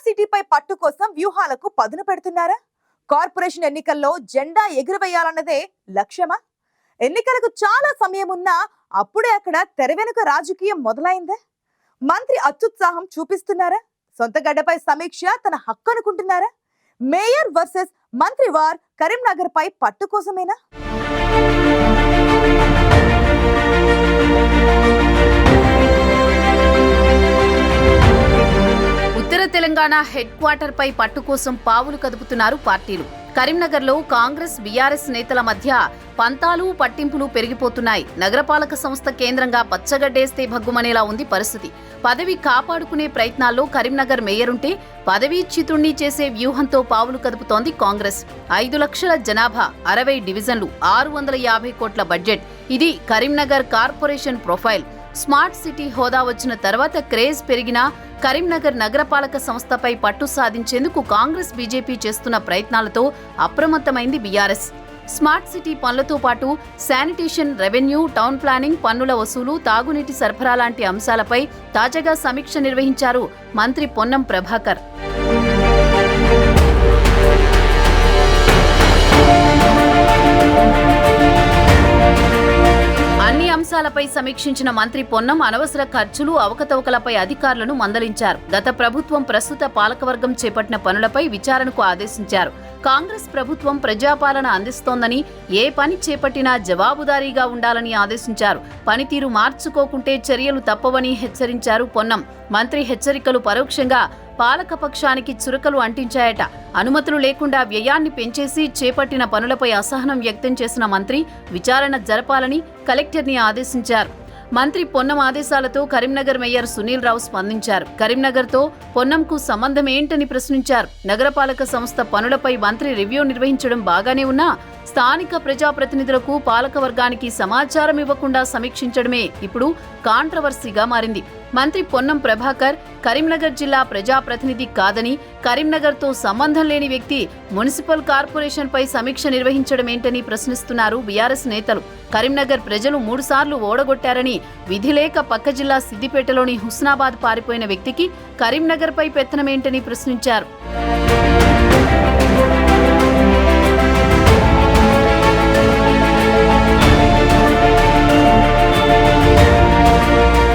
సిటీపై పట్టు కోసం వ్యూహాలకు పదును పెడుతున్నారా? కార్పొరేషన్ ఎన్నికల్లో జెండా ఎగురవేయాలన్నదే లక్ష్యమా? ఎన్నికలకు చాలా సమయం ఉన్నా అప్పుడే అక్కడ తెర వెనుక రాజకీయం మొదలైందే. మంత్రి అత్యుత్సాహం చూపిస్తున్నారా? సొంత గడ్డపై సమీక్ష తన హక్కు అనుకుంటున్నారా? మేయర్ వర్సెస్ మంత్రి వార్ కరీంనగర్ పై పట్టు కోసమేనా? ఉత్తర తెలంగాణ హెడ్ క్వార్టర్ పై పట్టు కోసం పావులు కదుపుతున్నారు పార్టీలు. కరీంనగర్లో కాంగ్రెస్ బీఆర్ఎస్ నేతల మధ్య పంతాలు పట్టింపులు పెరిగిపోతున్నాయి. నగరపాలక సంస్థ కేంద్రంగా పచ్చగడ్డేస్తే భగ్గుమనేలా ఉంది పరిస్థితి. పదవి కాపాడుకునే ప్రయత్నాల్లో కరీంనగర్ మేయరుంటే పదవీ చితుణ్ణి చేసే వ్యూహంతో పావులు కదుపుతోంది కాంగ్రెస్. 5 లక్షల జనాభా, 60 డివిజన్లు, 650 కోట్ల బడ్జెట్. ఇది Karimnagar corporation profile. Smart city హోదా వచ్చిన తర్వాత క్రేజ్ పెరిగినా కరీంనగర్ నగరపాలక సంస్థపై పట్టు సాధించేందుకు కాంగ్రెస్ బీజేపీ చేస్తున్న ప్రయత్నాలతో అప్రమత్తమైంది బీఆర్ఎస్. స్మార్ట్ సిటీ పనులతో పాటు శానిటేషన్, రెవెన్యూ, టౌన్ ప్లానింగ్, పన్నుల వసూలు, తాగునీటి సరఫరా లాంటి అంశాలపై తాజాగా సమీక్ష నిర్వహించారు మంత్రి పొన్నం ప్రభాకర్. అన్ని అంశాలపై సమీక్షించిన మంత్రి పొన్నం అనవసర ఖర్చులు, అవకతవకలపై అధికారులను మందలించారు. గత ప్రభుత్వం ప్రస్తుత పాలకవర్గం చేపట్టిన పనులపై విచారణకు ఆదేశించారు. కాంగ్రెస్ ప్రభుత్వం ప్రజాపాలన అందిస్తోందని, ఏ పని చేపట్టినా జవాబుదారీగా ఉండాలని ఆదేశించారు. పనితీరు మార్చుకోకుంటే చర్యలు తప్పవని హెచ్చరించారు పొన్నం. మంత్రి హెచ్చరికలు పరోక్షంగా పాలకపక్షానికి చురకలు అంటించాయట. అనుమతులు లేకుండా వ్యయాన్ని పెంచేసి చేపట్టిన పనులపై అసహనం వ్యక్తం చేసిన మంత్రి విచారణ జరపాలని కలెక్టర్ని ఆదేశించారు. మంత్రి పొన్నం ఆదేశాలతో కరీంనగర్ మేయర్ సునీల్ రావు స్పందించారు. కరీంనగర్తో పొన్నంకు సంబంధం ఏంటని ప్రశ్నించారు. నగరపాలక సంస్థ పనులపై మంత్రి రివ్యూ నిర్వహించడం బాగానే ఉన్నా స్థానిక ప్రజాప్రతినిధులకు, పాలకవర్గానికి సమాచారం ఇవ్వకుండా సమీక్షించడమే ఇప్పుడు కాంట్రవర్సీగా మారింది. మంత్రి పొన్నం ప్రభాకర్ కరీంనగర్ జిల్లా ప్రజాప్రతినిధి కాదని, కరీంనగర్తో సంబంధం లేని వ్యక్తి మున్సిపల్ కార్పొరేషన్ పై సమీక్ష నిర్వహించడమేంటని ప్రశ్నిస్తున్నారు బీఆర్ఎస్ నేతలు. కరీంనగర్ ప్రజలు 3 సార్లు ఓడగొట్టారని, విధిలేక పక్క జిల్లా సిద్దిపేటలోని హుస్నాబాద్ పారిపోయిన వ్యక్తికి కరీంనగర్ పై పెత్తనమేంటని ప్రశ్నించారు.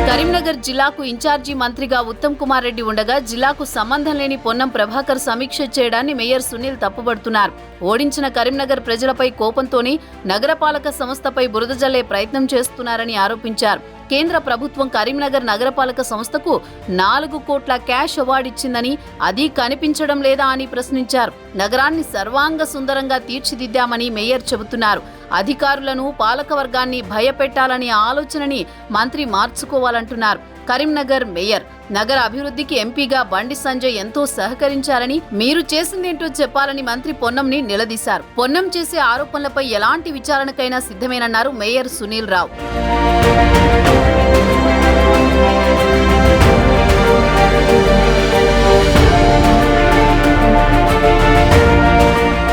కరీంనగర్ జిల్లాకు ఇన్ఛార్జి మంత్రిగా ఉత్తమ్ కుమార్ రెడ్డి ఉండగా జిల్లాకు సంబంధం లేని పొన్నం ప్రభాకర్ సమీక్ష చేయడాన్ని మేయర్ సునీల్ తప్పుబడుతున్నారు. ఓడించిన కరీంనగర్ ప్రజలపై కోపంతోనే నగరపాలక సంస్థపై బురద జల్లే ప్రయత్నం చేస్తున్నారని ఆరోపించారు. కేంద్ర ప్రభుత్వం కరీంనగర్ నగరపాలక సంస్థకు 4 కోట్ల క్యాష్ అవార్డు ఇచ్చిందని, అది కనిపించడం లేదా అని ప్రశ్నించారు. నగరాన్ని సర్వాంగ సుందరంగా తీర్చిదిద్దామని మేయర్ చెబుతున్నారు. అధికారులను, పాలకవర్గాన్ని భయపెట్టాలనే ఆలోచనని మంత్రి మార్చుకోవాలంటున్నారు. కరీంనగర్ మేయర్ నగర అభివృద్ధికి ఎంపీగా బండి సంజయ్ ఎంతో సహకరించారని, మీరు చేసిందేంటో చెప్పాలని మంత్రి పొన్నంని నిలదీశారు. పొన్నం చేసే ఆరోపణలపై ఎలాంటి విచారణకైనా సిద్ధమేనన్నారు మేయర్ సునీల్ రావు.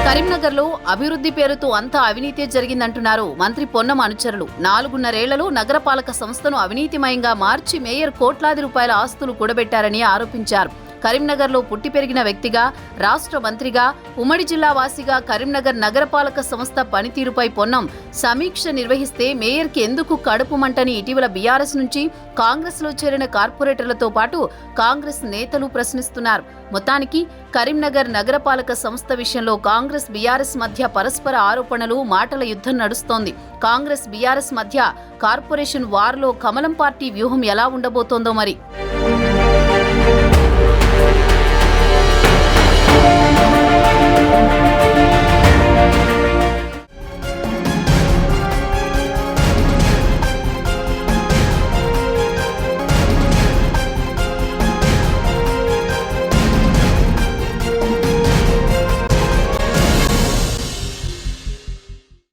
కరీంనగర్లో అభివృద్ధి పేరుతో అంతా అవినీతే జరిగిందంటున్నారు మంత్రి పొన్నం అనుచరులు. 4.5 ఏళ్లలో నగరపాలక సంస్థను అవినీతిమయంగా మార్చి మేయర్ కోట్లాది రూపాయల ఆస్తులు కూడబెట్టారని ఆరోపించారు. కరీంనగర్లో పుట్టి పెరిగిన వ్యక్తిగా, రాష్ట్ర మంత్రిగా, ఉమ్మడి జిల్లా వాసిగా కరీంనగర్ నగరపాలక సంస్థ పనితీరుపై పొన్నం సమీక్ష నిర్వహిస్తే మేయర్కి ఎందుకు కడుపు మంటని ఇటీవల బీఆర్ఎస్ నుంచి కాంగ్రెస్లో చేరిన కార్పొరేటర్లతో పాటు కాంగ్రెస్ నేతలు ప్రశ్నిస్తున్నారు. మొత్తానికి కరీంనగర్ నగరపాలక సంస్థ విషయంలో కాంగ్రెస్ బీఆర్ఎస్ మధ్య పరస్పర ఆరోపణలు, మాటల యుద్ధం నడుస్తోంది. కాంగ్రెస్ బీఆర్ఎస్ మధ్య కార్పొరేషన్ వార్లో కమలం పార్టీ వ్యూహం ఎలా ఉండబోతోందో మరి.